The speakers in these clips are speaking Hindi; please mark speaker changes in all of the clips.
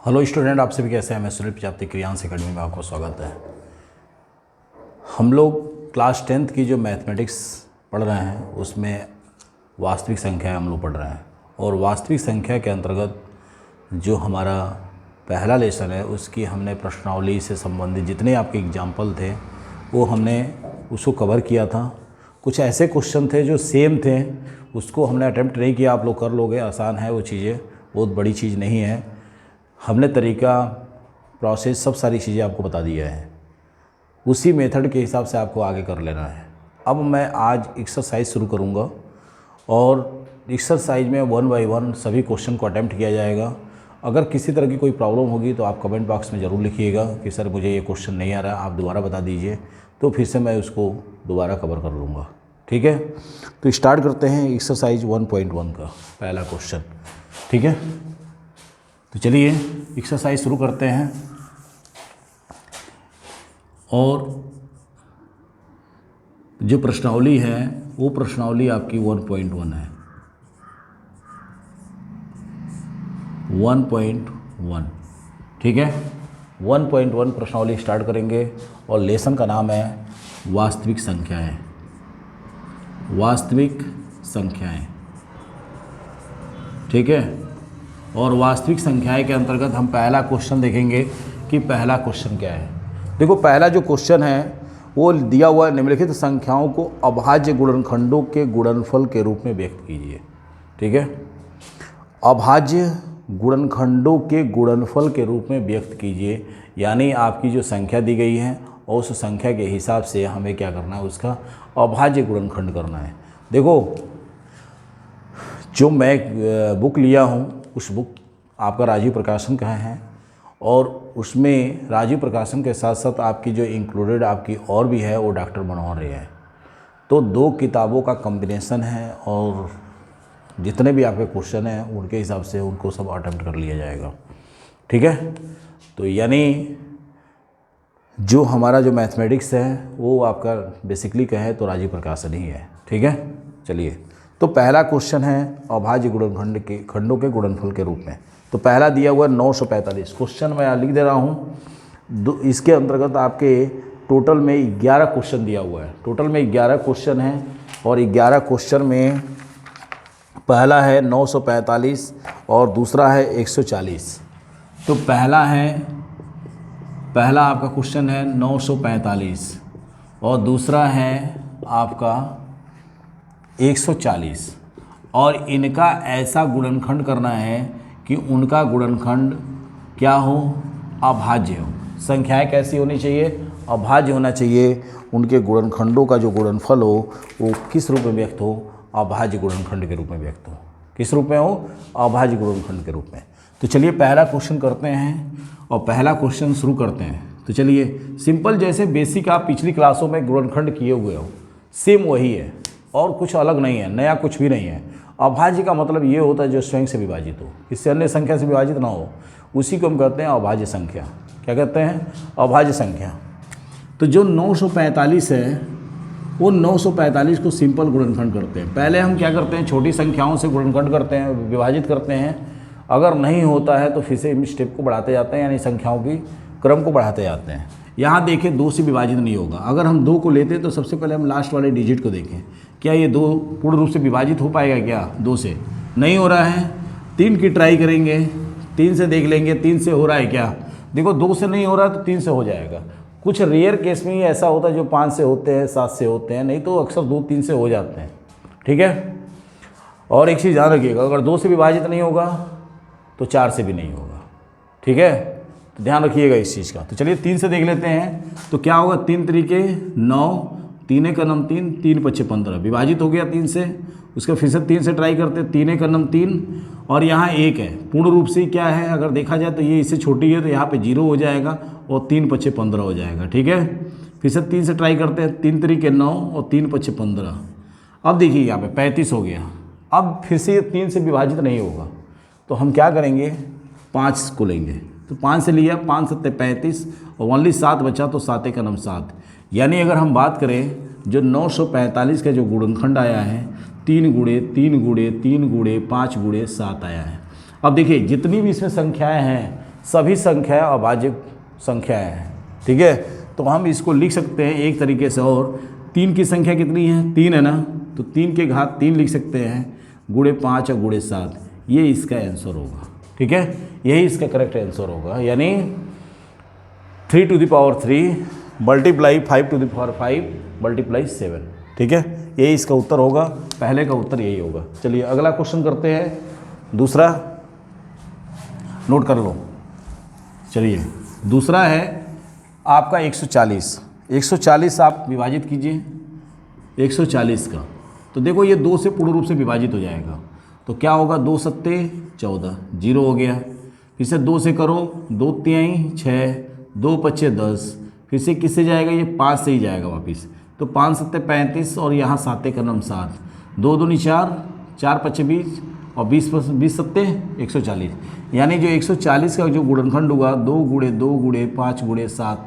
Speaker 1: हेलो स्टूडेंट, आप सभी कैसे हैं। मैं सुनील प्रजापति क्रियांश एकेडमी में आपको स्वागत है। हम लोग क्लास 10th की जो मैथमेटिक्स पढ़ रहे हैं उसमें वास्तविक संख्या हम लोग पढ़ रहे हैं, और वास्तविक संख्या के अंतर्गत जो हमारा पहला लेसन है उसकी हमने प्रश्नावली से संबंधित जितने आपके एग्जाम्पल थे वो हमने उसको कवर किया था। कुछ ऐसे क्वेश्चन थे जो सेम थे, उसको हमने अटेम्प्ट नहीं किया। आप लोग कर लोगे, आसान है वो चीज़ें, बहुत बड़ी चीज़ नहीं है। हमने तरीका, प्रोसेस, सब सारी चीज़ें आपको बता दिया है। उसी मेथड के हिसाब से आपको आगे कर लेना है। अब मैं आज एक्सरसाइज शुरू करूँगा और एक्सरसाइज में 1 बाय 1 सभी क्वेश्चन को अटेम्प्ट किया जाएगा। अगर किसी तरह की कोई प्रॉब्लम होगी तो आप कमेंट बॉक्स में ज़रूर लिखिएगा कि सर मुझे ये क्वेश्चन नहीं आ रहा, आप दोबारा बता दीजिए, तो फिर से मैं उसको दोबारा कवर कर लूँगा। ठीक है, तो स्टार्ट करते हैं एक्सरसाइज 1.1 का पहला क्वेश्चन। ठीक है, तो चलिए एक्सरसाइज शुरू करते हैं। और जो प्रश्नावली है वो प्रश्नावली आपकी 1.1 है। 1.1 ठीक है, 1.1 प्रश्नावली स्टार्ट करेंगे और लेसन का नाम है वास्तविक संख्याएं। वास्तविक संख्याएं, ठीक है। और वास्तविक संख्याएं के अंतर्गत हम पहला क्वेश्चन देखेंगे कि पहला क्वेश्चन क्या है। देखो, पहला जो क्वेश्चन है वो दिया हुआ निम्नलिखित संख्याओं को अभाज्य गुणनखंडों के गुणनफल के रूप में व्यक्त कीजिए। ठीक है, अभाज्य गुणनखंडों के गुणनफल के रूप में व्यक्त कीजिए, यानी आपकी जो संख्या दी गई है और उस संख्या के हिसाब से हमें क्या करना है, उसका अभाज्य गुणनखंड करना है। देखो, जो मैं बुक लिया हूँ उस बुक आपका राजीव प्रकाशन का है, और उसमें राजीव प्रकाशन के साथ साथ आपकी जो इंक्लूडेड आपकी और भी है वो डॉक्टर मनोहर है। तो 2 किताबों का कॉम्बिनेशन है और जितने भी आपके क्वेश्चन हैं उनके हिसाब से उनको सब अटेम्प्ट कर लिया जाएगा। ठीक है, तो यानी जो हमारा जो मैथमेटिक्स है वो आपका बेसिकली कहें तो राजीव प्रकाशन ही है। ठीक है, चलिए, तो पहला क्वेश्चन है अभाज्य गुणनखंड के खंडों के गुणनफल के रूप में। तो पहला दिया हुआ है 945। क्वेश्चन मैं लिख दे रहा हूँ। इसके अंतर्गत आपके टोटल में 11 क्वेश्चन दिया हुआ है। टोटल में 11 क्वेश्चन हैं और 11 क्वेश्चन में पहला है 945 और दूसरा है 140। तो पहला आपका क्वेश्चन है 945 और दूसरा है आपका 140, और इनका ऐसा गुणनखंड करना है कि उनका गुणनखंड क्या हो, अभाज्य हो। संख्याएं कैसी होनी चाहिए, अभाज्य होना चाहिए। उनके गुणनखंडों का जो गुणनफल हो वो किस रूप में व्यक्त हो, अभाज्य गुणनखंड के रूप में व्यक्त हो। किस रूप में हो, अभाज्य गुणनखंड के रूप में। तो चलिए पहला क्वेश्चन करते हैं और पहला क्वेश्चन शुरू करते हैं। तो चलिए, सिंपल जैसे बेसिक आप पिछली क्लासों में गुणनखंड किए हुए हो, सेम वही है और कुछ अलग नहीं है, नया कुछ भी नहीं है। अभाज्य का मतलब ये होता है जो स्वयं से विभाजित हो, इससे अन्य संख्या से विभाजित ना हो, उसी को हम कहते हैं अभाज्य संख्या। क्या कहते हैं, अभाज्य संख्या। तो जो 945 है वो 945 को सिंपल गुणनखंड करते हैं। पहले हम क्या करते हैं, छोटी संख्याओं से गुणनखंड करते हैं, विभाजित करते हैं। अगर नहीं होता है तो फिर से हम स्टेप को बढ़ाते जाते हैं, यानी संख्याओं की क्रम को बढ़ाते जाते हैं। यहाँ देखें 2 से विभाजित नहीं होगा। अगर हम 2 को लेते हैं तो सबसे पहले हम लास्ट वाले डिजिट को देखें, क्या ये 2 पूर्ण रूप से विभाजित हो पाएगा क्या, 2 से नहीं हो रहा है। 3 की ट्राई करेंगे, 3 से देख लेंगे, 3 से हो रहा है क्या। देखो 2 से नहीं हो रहा तो 3 से हो जाएगा। कुछ रेयर केस में ही ऐसा होता है जो 5 से होते हैं, 7 से होते हैं, नहीं तो अक्सर 2-3 से हो जाते हैं। ठीक है, और एक चीज़ ध्यान रखिएगा, अगर 2 से विभाजित नहीं होगा तो 4 से भी नहीं होगा। ठीक है, तो ध्यान रखिएगा इस चीज़ का। तो चलिए 3 से देख लेते हैं। तो क्या होगा, 3 तरीके 9, 3 एक नम 3, 3 पच्चे 15, विभाजित हो गया 3 से। उसके फिर से 3 से ट्राई करते हैं, 3 एक नम 3, और यहाँ 1 है। पूर्ण रूप से क्या है, अगर देखा जाए तो ये इससे छोटी है तो यहाँ पे 0 हो जाएगा और 3 पच्चे 15 हो जाएगा। ठीक है, फिर से 3 से ट्राई करते हैं, 3 तरीके 9 और 3 पच्चे 15। अब देखिए यहाँ पे 35 हो गया। अब फिर से ये 3 से विभाजित नहीं होगा तो हम क्या करेंगे, 5 को लेंगे। तो 5 से लिया, 5 सत्ते 35 और ओनली 7 बचा, तो 7 एक नम 7। यानी अगर हम बात करें जो 945 का जो गुणनखंड आया है 3 गुणे 3 गुणे 3 गुणे 5 गुणे 7 आया है। अब देखिए जितनी भी इसमें संख्याएं हैं सभी संख्याएं अभाज्य संख्याएं हैं, ठीक है। तो हम इसको लिख सकते हैं एक तरीके से, और 3 की संख्या कितनी है, 3 है ना, तो 3 के घात 3 लिख सकते हैं, गुणे 5 और गुणे 7, ये इसका आंसर होगा, ठीक है। यही इसका करेक्ट आंसर होगा, यानी 3 to the power 3 multiply 5 to the power 5 multiply 7, ठीक है। यही इसका उत्तर होगा, पहले का उत्तर यही होगा। चलिए अगला क्वेश्चन करते हैं, दूसरा नोट कर लो। चलिए दूसरा है आपका 140। 140 आप विभाजित कीजिए 140 का, तो देखो ये 2 से पूर्ण रूप से विभाजित हो जाएगा, तो क्या होगा, 2 सत्ते 14, 0 हो गया। फिर से 2 से करो, 2 तिहाई 6, 2 पच्चे 10, फिर से किससे जाएगा, ये 5 से ही जाएगा वापस, तो 5 सत्ते 35 और यहाँ 7 का नाम 7, 2 दूनी 4, 4 पच्चे 20 और 20 सत्ते 140, यानी जो 140 का जो गुणनखंड हुआ 2 गुणे 2 गुणे 5 गुणे 7,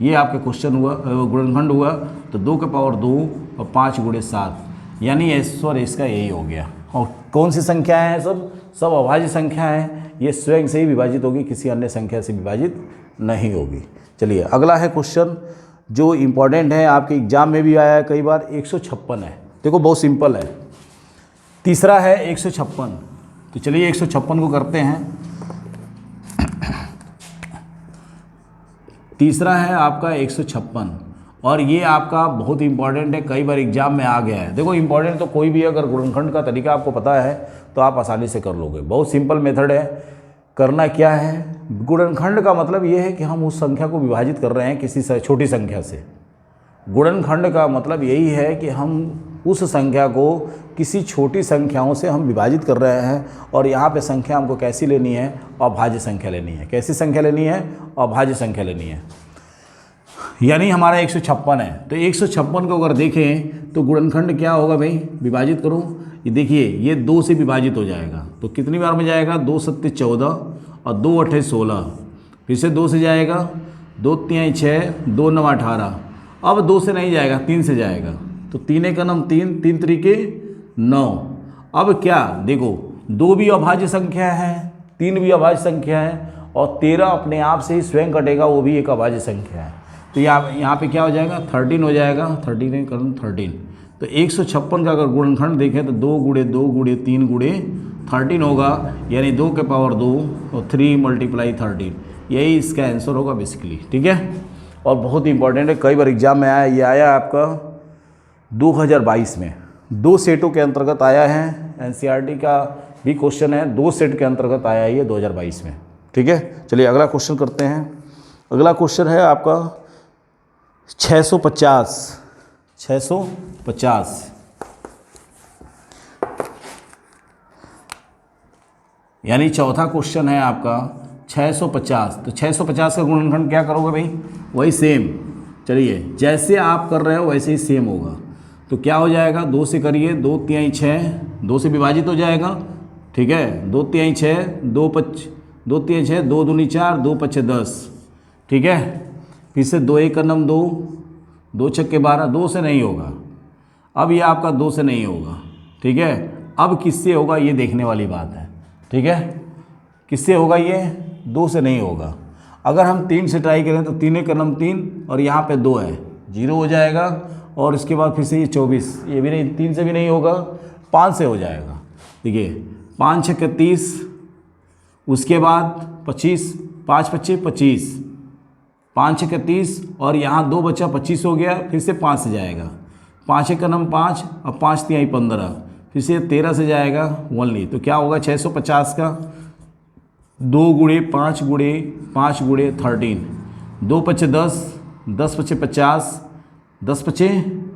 Speaker 1: ये आपका क्वेश्चन हुआ, गुणनखंड हुआ, तो 2 के पावर 2 और 5 गुणे 7, यानी आंसर इसका यही हो गया। और कौन सी संख्याएं हैं, सब अभाज्य संख्या हैं, ये स्वयं से ही विभाजित होगी, किसी अन्य संख्या से विभाजित नहीं होगी। चलिए अगला है क्वेश्चन जो इम्पोर्टेंट है, आपके एग्जाम में भी आया है कई बार, 156 है। देखो बहुत सिंपल है, तीसरा है 156, तो चलिए 156 को करते हैं। तीसरा है आपका 156 और ये आपका बहुत इंपॉर्टेंट है, कई बार एग्जाम में आ गया है। देखो इंपॉर्टेंट तो कोई भी, अगर गुणनखंड का तरीका आपको पता है तो आप आसानी से कर लोगे, बहुत सिंपल मेथड है। करना क्या है, गुणनखंड का मतलब ये है कि हम उस संख्या को विभाजित कर रहे हैं किसी छोटी संख्या से। गुणनखंड का मतलब यही है कि हम उस संख्या को किसी छोटी संख्याओं से हम विभाजित कर रहे हैं, और यहाँ पे संख्या हमको कैसी लेनी है, अभाज्य संख्या लेनी है। कैसी संख्या लेनी है, अभाज्य संख्या लेनी है, यानी हमारा 156 है। तो 156 को अगर देखें तो गुणनखंड क्या होगा भाई, विभाजित करो, ये देखिए ये 2 से विभाजित हो जाएगा, तो कितनी बार में जाएगा, 2 सत्ते 14 और 2 अठे 16, फिर से 2 से जाएगा, 2 तिहाई 6, 2 नौ 18, अब 2 से नहीं जाएगा, 3 से जाएगा, तो 3 का नाम 3, 3 तरीके 9। अब क्या देखो, 2 भी अभाज्य संख्या है, 3 भी अभाज्य संख्या है, और 13 अपने आप से ही स्वयं कटेगा, वो भी एक अभाज्य संख्या है। तो यहाँ पे क्या हो जाएगा, 13 हो जाएगा, 13 का 13। तो 156 का अगर गुणनखंड देखें तो 2 गुणे 2 गुणे 3 गुणे 13 होगा, यानी 2 के पावर 2 और 3 मल्टीप्लाई 13, यही इसका आंसर होगा बेसिकली, ठीक है। और बहुत इंपॉर्टेंट है, कई बार एग्जाम में आया, ये आया आपका 2022 में, 2 सेटों के अंतर्गत आया है, एनसीईआरटी का भी क्वेश्चन है, 2 सेट के अंतर्गत आया है ये 2022 में, ठीक है। चलिए अगला क्वेश्चन करते हैं। अगला क्वेश्चन है आपका 650। यानी चौथा क्वेश्चन है आपका 650। तो 650 का गुणनखंड क्या करोगे भाई, वही सेम, चलिए जैसे आप कर रहे हो वैसे ही सेम होगा। तो क्या हो जाएगा, 2 से करिए, 2 तिहाई 6, 2 से विभाजित हो जाएगा, ठीक है, 2 तिहाई 6, 2 तिहाई 6, 2 दूनी 4, 2 पच्चे 10, ठीक है। फिर से 2 1 का नाम 2, 2 छक्के 12, 2 से नहीं होगा, अब ये आपका 2 से नहीं होगा, ठीक है। अब किससे होगा ये देखने वाली बात है, ठीक है, किससे होगा ये, 2 से नहीं होगा। अगर हम 3 से ट्राई करें तो 3 का नाम 3 और यहाँ पे 2 है, 0 हो जाएगा, और इसके बाद फिर से ये 24, ये भी नहीं, 3 से भी नहीं होगा, 5 से हो जाएगा, देखिए 5 छक्के 30, उसके बाद 25, 5 पच्चे 25, 5 छक्के 30 और यहाँ 2 बचा 25 हो गया, फिर से 5 से जाएगा, 5 का नाम 5 और 5 तिहाई 15, फिर से 13 से जाएगा ओनली। तो क्या होगा 650 का 2 गुणे 5 गुणे 5 गुणे 13, 2 पच्चे 10, 10 पच्चे 50, 10 पच्चे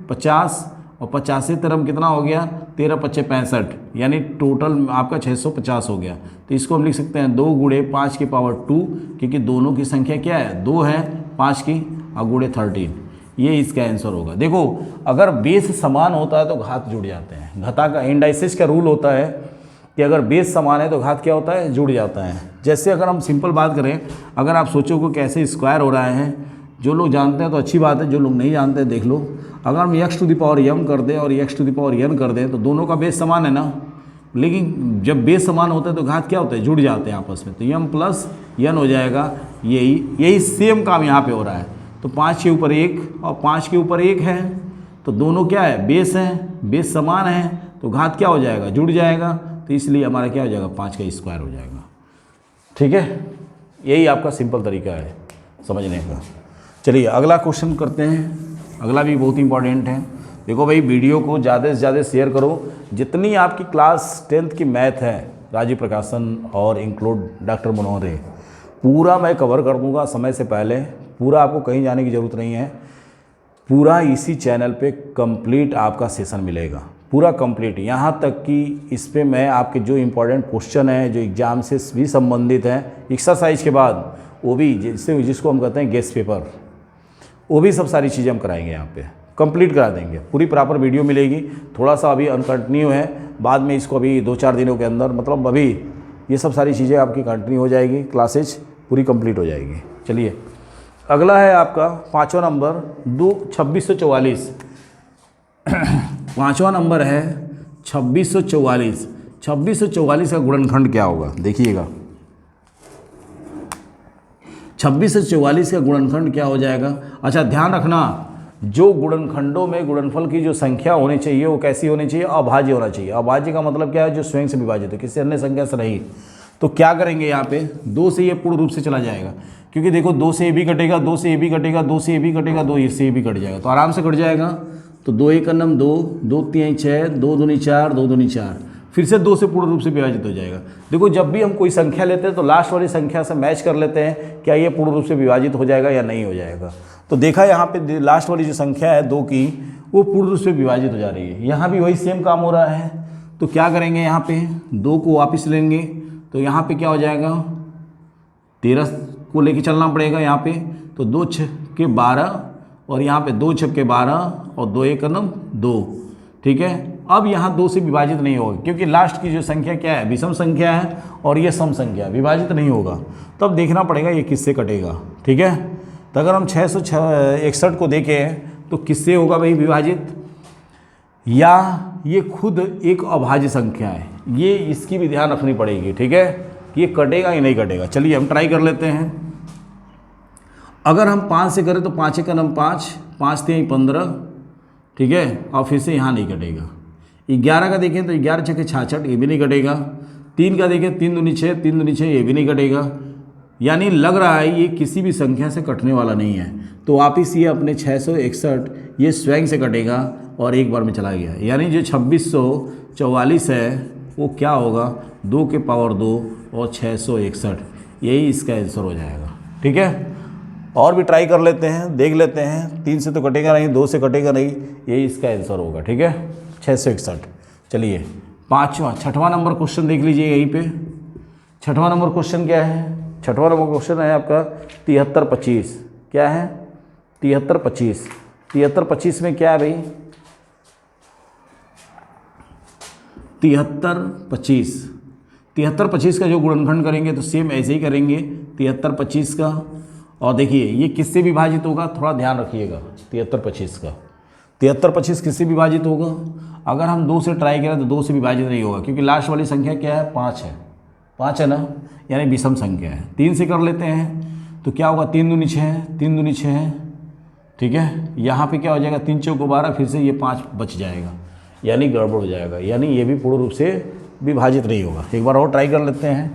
Speaker 1: 50 और 50 से तरफ कितना हो गया, 13 पच्चे 65, यानी टोटल आपका 650 हो गया। तो इसको हम लिख सकते हैं 2 गुणे 5 की पावर 2, क्योंकि दोनों की संख्या क्या है, 2 है 5 की, और गुणे 13, ये इसका आंसर होगा। देखो अगर बेस समान होता है तो घात जुड़ जाते हैं, घटा का इंडाइसिस का रूल होता है कि अगर बेस समान है तो घात क्या होता है, जुड़ जाता है। जैसे अगर हम सिंपल बात करें, अगर आप सोचो कि कैसे स्क्वायर हो रहा है, जो लोग जानते हैं तो अच्छी बात है, जो लोग नहीं जानते देख लो। अगर हम x to the power m कर दें और x to the power n कर दें तो दोनों का बेस समान है ना, लेकिन जब बेस समान होता है तो घात क्या होता है, जुड़ जाते हैं आपस में, तो यम प्लस यन हो जाएगा। यही सेम काम यहाँ पे हो रहा है। तो 5 के ऊपर 1 और 5 के ऊपर 1 है, तो दोनों क्या है, बेस हैं, बेस समान है, तो घात क्या हो जाएगा, जुड़ जाएगा। तो इसलिए हमारा क्या हो जाएगा, 5 का स्क्वायर हो जाएगा। ठीक है, यही आपका सिंपल तरीका है समझने का। चलिए अगला क्वेश्चन करते हैं। अगला भी बहुत इंपॉर्टेंट है। देखो भाई, वीडियो को ज़्यादा से ज़्यादा शेयर करो। जितनी आपकी क्लास 10th की मैथ है, राजीव प्रकाशन और इंक्लूड डॉक्टर मनोहर है, पूरा मैं कवर कर दूंगा समय से पहले। पूरा आपको कहीं जाने की ज़रूरत नहीं है, पूरा इसी चैनल पे कंप्लीट आपका सेशन मिलेगा, पूरा कंप्लीट। यहाँ तक कि इस पे मैं आपके जो इम्पोर्टेंट क्वेश्चन हैं, जो एग्ज़ाम से भी संबंधित हैं, एक्सरसाइज के बाद वो भी जिसको हम कहते हैं गेस्ट पेपर, वो भी सब सारी चीज़ें हम कराएंगे, यहाँ पे कंप्लीट करा देंगे। पूरी प्रॉपर वीडियो मिलेगी। थोड़ा सा अभी अनकंटिन्यू है, बाद में इसको अभी 2-4 दिनों के अंदर, मतलब अभी ये सब सारी चीज़ें आपकी कंटिन्यू हो जाएगी, क्लासेज पूरी कंप्लीट हो जाएगी। चलिए अगला है आपका 5वां नंबर 2644। 5वां नंबर है 2644। 2644 का गुणनखंड क्या होगा, देखिएगा। 26 से 44 का गुणनखंड क्या हो जाएगा। अच्छा ध्यान रखना, जो गुणनखंडों में गुणनफल की जो संख्या होनी चाहिए वो कैसी होनी चाहिए, अभाज्य होना चाहिए। अभाज्य का मतलब क्या है, जो स्वयं से विभाजित है, किसी अन्य संख्या से नहीं। तो क्या करेंगे यहाँ पे, 2 से ये पूर्ण रूप से चला जाएगा, क्योंकि देखो 2 से ये भी कटेगा, 2 से ये भी कटेगा, 2 से ये भी कटेगा, 2 से ये भी कट जाएगा, तो आराम से कट जाएगा। तो 2 1 9 2, 2 3 6, 2 2 4, 2 2 4, फिर से 2 से पूर्ण रूप से विभाजित हो जाएगा। देखो जब भी हम कोई संख्या लेते हैं तो लास्ट वाली संख्या से मैच कर लेते हैं, क्या ये पूर्ण रूप से विभाजित हो जाएगा या नहीं हो जाएगा। तो देखा यहाँ पे लास्ट वाली जो संख्या है 2 की, वो पूर्ण रूप से विभाजित हो जा रही है। यहाँ भी वही सेम काम हो रहा है। तो क्या करेंगे, यहाँ पे 2 को वापस लेंगे, तो यहाँ पे क्या हो जाएगा, 13 को लेके चलना पड़ेगा यहाँ पे। तो 2 6 के 12 और यहाँ पे 2 6 के 12 और 2 1 9 2। ठीक है, अब यहाँ 2 से विभाजित नहीं होगा, क्योंकि लास्ट की जो संख्या क्या है, विषम संख्या है और ये सम संख्या, विभाजित नहीं होगा। तब देखना पड़ेगा ये किससे कटेगा। ठीक है, तो अगर हम 661 को देखें तो किससे होगा भाई विभाजित, या ये खुद एक अभाज्य संख्या है, ये इसकी भी ध्यान रखनी पड़ेगी। ठीक है, कि ये कटेगा या नहीं कटेगा। चलिए हम ट्राई कर लेते हैं। अगर हम 5 से करें तो 5 1 9 5, 5 3 15। ठीक है, और फिर से यहाँ नहीं कटेगा। 11 का देखें तो 11 6 66, ये भी नहीं कटेगा। 3 का देखें 3 दूनी 6, 3 दूनी 6, ये भी नहीं कटेगा। यानी लग रहा है ये किसी भी संख्या से कटने वाला नहीं है। तो वापिस ये अपने 661 ये स्वयं से कटेगा और एक बार में चला गया। यानी जो 2644 है वो क्या होगा, 2 के पावर 2 और 661, यही इसका आंसर हो जाएगा। ठीक है, और भी ट्राई कर लेते हैं, देख लेते हैं। 3 से तो कटेगा नहीं, 2 से कटेगा नहीं, यही इसका आंसर होगा। ठीक है, 661। चलिए 6वां नंबर क्वेश्चन देख लीजिए यहीं पे। 6वां नंबर क्वेश्चन क्या है, 6वां नंबर क्वेश्चन है आपका 7325। क्या है, 7325। 7325 में क्या है भाई, 7325। 7325 का जो गुणनखंड करेंगे तो सेम ऐसे ही करेंगे 7325 का। और देखिए ये किससे विभाजित होगा, थोड़ा ध्यान रखिएगा। 7325 का 7325 किससे विभाजित होगा, अगर हम 2 से ट्राई करें तो 2 से विभाजित नहीं होगा, क्योंकि लास्ट वाली संख्या क्या है, 5 है। 5 है ना, यानी विषम संख्या है। 3 से कर लेते हैं तो क्या होगा, 3 दूनी 6, 3 दूनी 6। ठीक है, यहाँ पे क्या हो जाएगा, 3 चौको 12, फिर से ये 5 बच जाएगा, यानी गड़बड़ हो जाएगा, यानी ये भी पूर्ण रूप से विभाजित नहीं होगा। एक बार और ट्राई कर लेते हैं।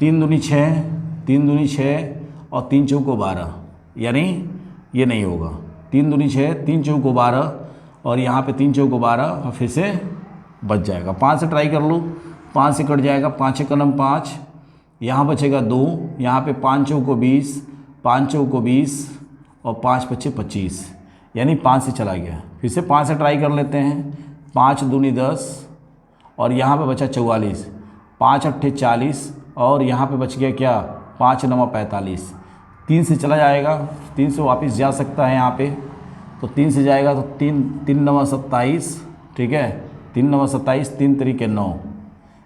Speaker 1: 3 दूनी 6, 3 दूनी 6 और 3 चौको 12, यानी ये नहीं होगा। 3 दूनी 6, 3 चौको 12 और यहाँ पे 3 चौको 12 और फिर से बच जाएगा। 5 से ट्राई कर लो, 5 से कट जाएगा, 5 1 9 5, यहाँ बचेगा 2, यहाँ पे 5 चौको 20, 5 चौको 20 और 5 5 25, यानी 5 से चला गया। फिर से 5 से ट्राई कर लेते हैं। 5 दूनी 10 और यहाँ पे बचा 44, 5 8 40 और यहाँ पे बच गया क्या, 5 9 45। 3 से चला जाएगा, 3 से वापस जा सकता है यहाँ पे, तो 3 से जाएगा तो 3 3 9 27। ठीक है, 3 9 27, 3 3 9,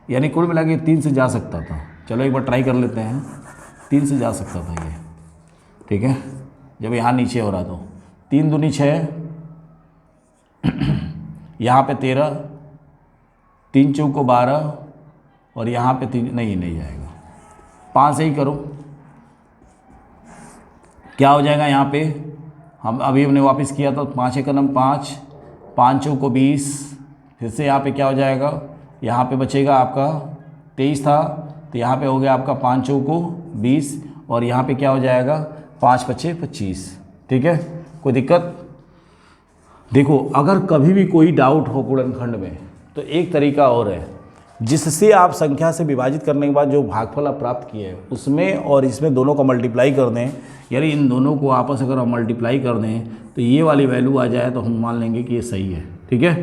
Speaker 1: यानी कुल मिला के 3 से जा सकता था। चलो एक बार ट्राई कर लेते हैं। 3 से जा सकता था ये। ठीक है, जब यहाँ नीचे हो रहा तो 3 दूनी 6, यहाँ पे 13, 3 चौको 12 और यहाँ पे 3 नहीं जाएगा, 5 से ही करो। क्या हो जाएगा यहाँ पे, हम अभी हमने वापस किया था 5 एक नम 5, 5 चौको 20, फिर से यहाँ पे क्या हो जाएगा, यहाँ पे बचेगा आपका 23 था, तो यहाँ पे हो गया आपका 5 चौको 20, और यहाँ पे क्या हो जाएगा 5 पच्चे 25। ठीक है, कोई दिक्कत? देखो अगर कभी भी कोई डाउट हो गुणनखंड में तो एक तरीका और है, जिससे आप संख्या से विभाजित करने के बाद जो भागफल आप प्राप्त किए हैं उसमें और इसमें दोनों को मल्टीप्लाई कर दें, यानी इन दोनों को आपस अगर हम मल्टीप्लाई कर दें तो ये वाली वैल्यू आ जाए तो हम मान लेंगे कि ये सही है। ठीक है,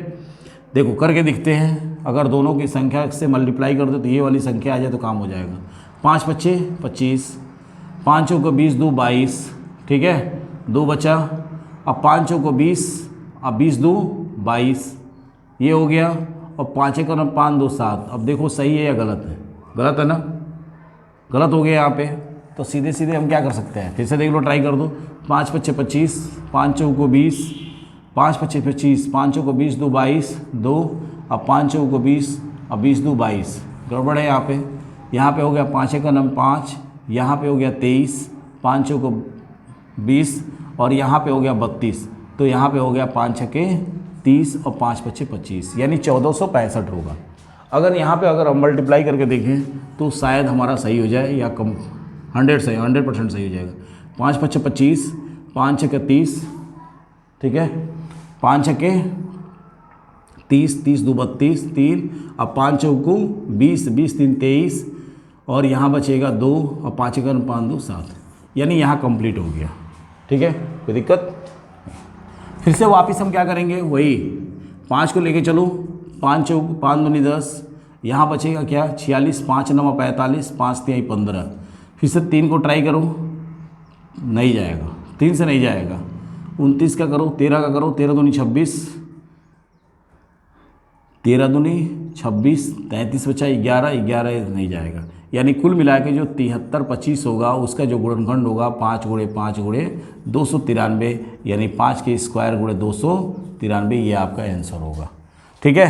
Speaker 1: देखो करके दिखते हैं। अगर दोनों की संख्या से मल्टीप्लाई कर दे तो ये वाली संख्या आ जाए तो काम हो जाएगा। 5 पच्चे 25, 5 चौको 20, 2 22। ठीक है, 2 बचा, अब 5 चौको 20, अब 20 2 22, ये हो गया, और 5 एक 5 2 7। अब देखो सही है या गलत है? गलत है ना, गलत हो गया यहाँ पे। तो सीधे सीधे हम क्या कर सकते हैं, फिर से देख लो, ट्राई कर दो। 5 पच्चे 25, 5 चौको 20, 5 पच्चे 25, 5 चौको 20, 2 22, 2, अब 5 चौको 20, अब 20 2 22। गड़बड़ है यहाँ पे। यहाँ पे हो गया 5 एक 5, यहाँ पे हो गया 23, 5 चौको 20, और यहाँ पे हो गया 32। तो यहाँ पे हो गया 5 छक्के 30 और 5 पच्चे 25, यानी 1465 होगा। अगर यहाँ पे अगर हम मल्टीप्लाई करके देखें तो शायद हमारा सही हो जाए, या कम 100% सही हो जाएगा। 5 पच्चे 25, 5 छक्के 30, ठीक है, 5 छक्के 30, 30 2 32, 3, अब 5 चौको 20, 20 3 23, और यहाँ बचेगा 2, और 5 एक 5 2 7, यानी यहाँ कंप्लीट हो गया। ठीक है, कोई दिक्कत? फिर से वापस हम क्या करेंगे, वही 5 को लेके चलो, 5 चौको 5 दूनी 10, यहाँ बचेगा क्या 46, 5 9 45, 5 3 15। फिर से 3 को ट्राई करो, नहीं जाएगा, 3 से नहीं जाएगा। 29 का करो, 13 का करो, 13 दूनी 26, 13 दूनी 26, 33 बचा 11, 11 नहीं जाएगा। यानी कुल मिला के जो 73 25 होगा उसका जो गुणनखंड होगा 5 गुणे 5 गुणे 293, यानी 5 के स्क्वायर गुणे 293, ये आपका आंसर होगा। ठीक है,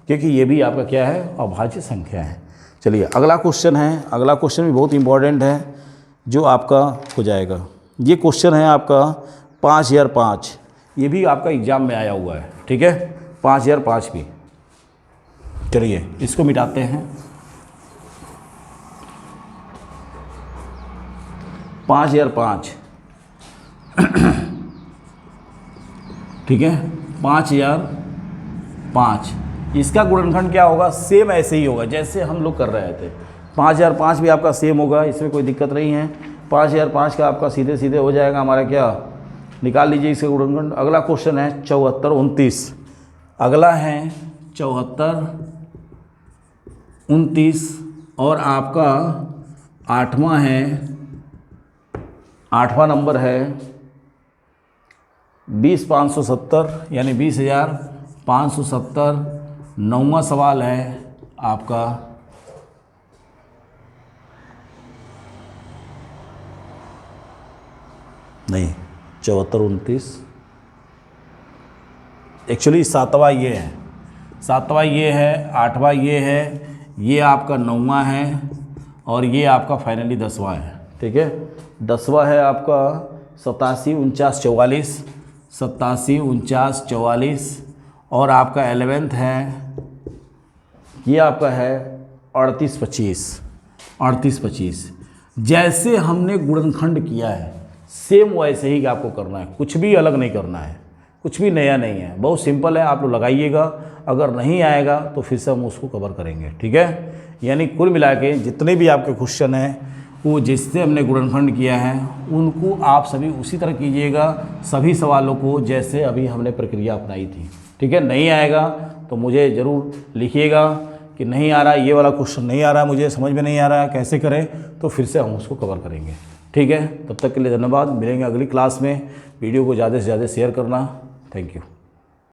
Speaker 1: क्योंकि ये भी आपका क्या है, अभाज्य संख्या है। चलिए अगला क्वेश्चन है, अगला क्वेश्चन भी बहुत इंपॉर्टेंट है जो आपका हो जाएगा। ये क्वेश्चन है आपका 5005, ये भी आपका एग्जाम में आया हुआ है। ठीक है, 5005 भी। चलिए इसको मिटाते हैं। 5005, ठीक है, 5005, इसका गुणनखंड क्या होगा, सेम ऐसे ही होगा जैसे हम लोग कर रहे थे। 5005 भी आपका सेम होगा, इसमें कोई दिक्कत नहीं है। 5005 का आपका सीधे सीधे हो जाएगा हमारा क्या, निकाल लीजिए इसका गुणनखंड। अगला क्वेश्चन है 74 29, अगला है 74 29, और आपका 8वां है, 8वां नंबर है 20,570, यानी 20,570। 9वां सवाल है आपका नहीं 74 29, एक्चुअली 7वां ये है, 7वां ये है, 8वां ये है, ये आपका 9वां है, और ये आपका फाइनली 10वां है। ठीक है, 10वां है आपका 87 49 44, 87 49 44, और आपका 11th है, ये आपका है 38 25, 38 25। जैसे हमने गुणनखंड किया है सेम वैसे ही आपको करना है, कुछ भी अलग नहीं करना है, कुछ भी नया नहीं है, बहुत सिंपल है। आप लोग लगाइएगा, अगर नहीं आएगा तो फिर से हम उसको कवर करेंगे। ठीक है, यानी कुल मिला के जितने भी आपके क्वेश्चन हैं वो जिससे हमने गुणनखंड किया है उनको आप सभी उसी तरह कीजिएगा, सभी सवालों को जैसे अभी हमने प्रक्रिया अपनाई थी। ठीक है, नहीं आएगा तो मुझे ज़रूर लिखिएगा कि नहीं आ रहा, ये वाला क्वेश्चन नहीं आ रहा, मुझे समझ में नहीं आ रहा है, कैसे करें, तो फिर से हम उसको कवर करेंगे। ठीक है, तब तक के लिए धन्यवाद। मिलेंगे अगली क्लास में। वीडियो को ज़्यादा से ज़्यादा शेयर करना। Thank you.